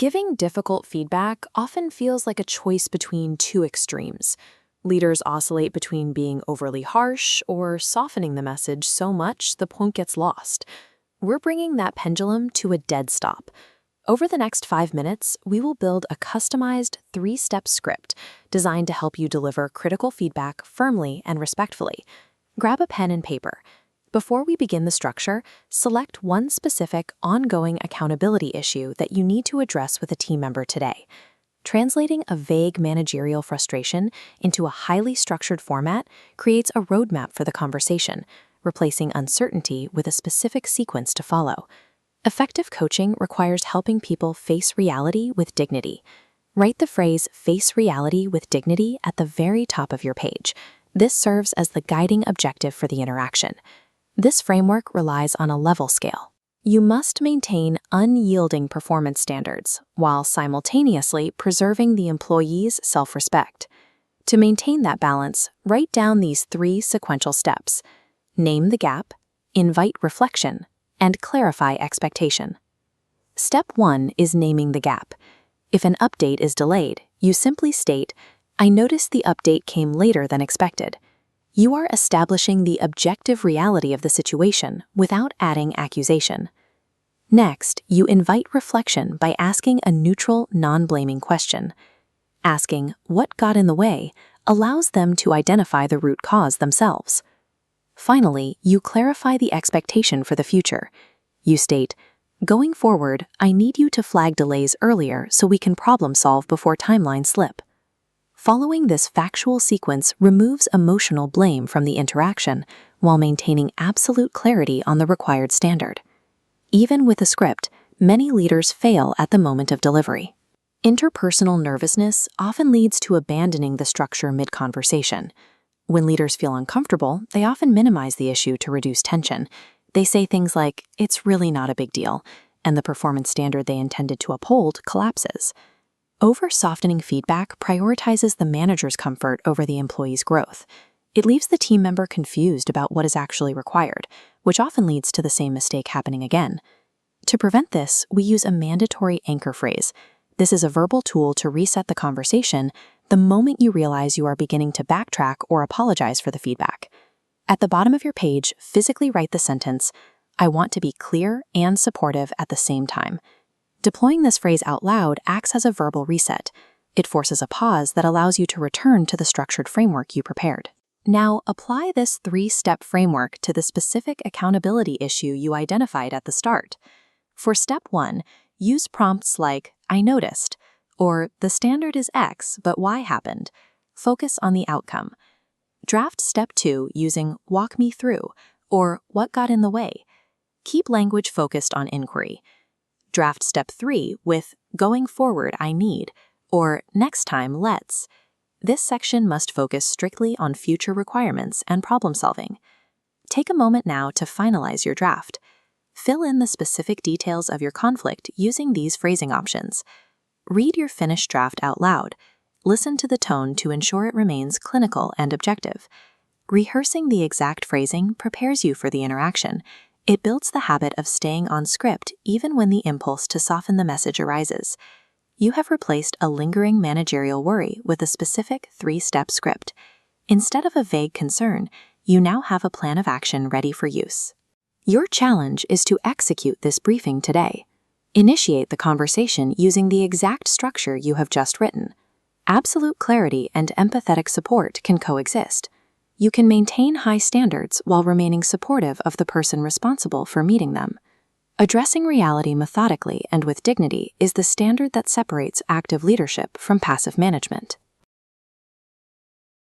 Giving difficult feedback often feels like a choice between two extremes. Leaders oscillate between being overly harsh or softening the message so much the point gets lost. We're bringing that pendulum to a dead stop. Over the next 5 minutes, we will build a customized 3-step script designed to help you deliver critical feedback firmly and respectfully. Grab a pen and paper. Before we begin the structure, select one specific, ongoing accountability issue that you need to address with a team member today. Translating a vague managerial frustration into a highly structured format creates a roadmap for the conversation, replacing uncertainty with a specific sequence to follow. Effective coaching requires helping people face reality with dignity. Write the phrase "face reality with dignity" at the very top of your page. This serves as the guiding objective for the interaction. This framework relies on a level scale. You must maintain unyielding performance standards while simultaneously preserving the employee's self-respect. To maintain that balance, write down these 3 sequential steps. Name the gap, invite reflection, and clarify expectation. Step 1 is naming the gap. If an update is delayed, you simply state, "I noticed the update came later than expected." You are establishing the objective reality of the situation without adding accusation. Next, you invite reflection by asking a neutral, non-blaming question. Asking, "What got in the way?" allows them to identify the root cause themselves. Finally, you clarify the expectation for the future. You state, "Going forward, I need you to flag delays earlier so we can problem solve before timelines slip." Following this factual sequence removes emotional blame from the interaction while maintaining absolute clarity on the required standard. Even with a script, many leaders fail at the moment of delivery. Interpersonal nervousness often leads to abandoning the structure mid-conversation. When leaders feel uncomfortable, they often minimize the issue to reduce tension. They say things like, "It's really not a big deal," and the performance standard they intended to uphold collapses. Over-softening feedback prioritizes the manager's comfort over the employee's growth. It leaves the team member confused about what is actually required, which often leads to the same mistake happening again. To prevent this, we use a mandatory anchor phrase. This is a verbal tool to reset the conversation the moment you realize you are beginning to backtrack or apologize for the feedback. At the bottom of your page, physically write the sentence, "I want to be clear and supportive at the same time." Deploying this phrase out loud acts as a verbal reset. It forces a pause that allows you to return to the structured framework you prepared. Now, apply this 3-step framework to the specific accountability issue you identified at the start. For step 1, use prompts like, "I noticed," or "The standard is X, but Y happened." Focus on the outcome. Draft step 2 using "Walk me through," or "What got in the way?" Keep language focused on inquiry. Draft step 3 with "Going forward, I need," or "Next time, let's." This section must focus strictly on future requirements and problem solving. Take a moment now to finalize your draft. Fill in the specific details of your conflict using these phrasing options. Read your finished draft out loud. Listen to the tone to ensure it remains clinical and objective. Rehearsing the exact phrasing prepares you for the interaction. It builds the habit of staying on script even when the impulse to soften the message arises. You have replaced a lingering managerial worry with a specific 3-step script. Instead of a vague concern, you now have a plan of action ready for use. Your challenge is to execute this briefing today. Initiate the conversation using the exact structure you have just written. Absolute clarity and empathetic support can coexist. You can maintain high standards while remaining supportive of the person responsible for meeting them. Addressing reality methodically and with dignity is the standard that separates active leadership from passive management.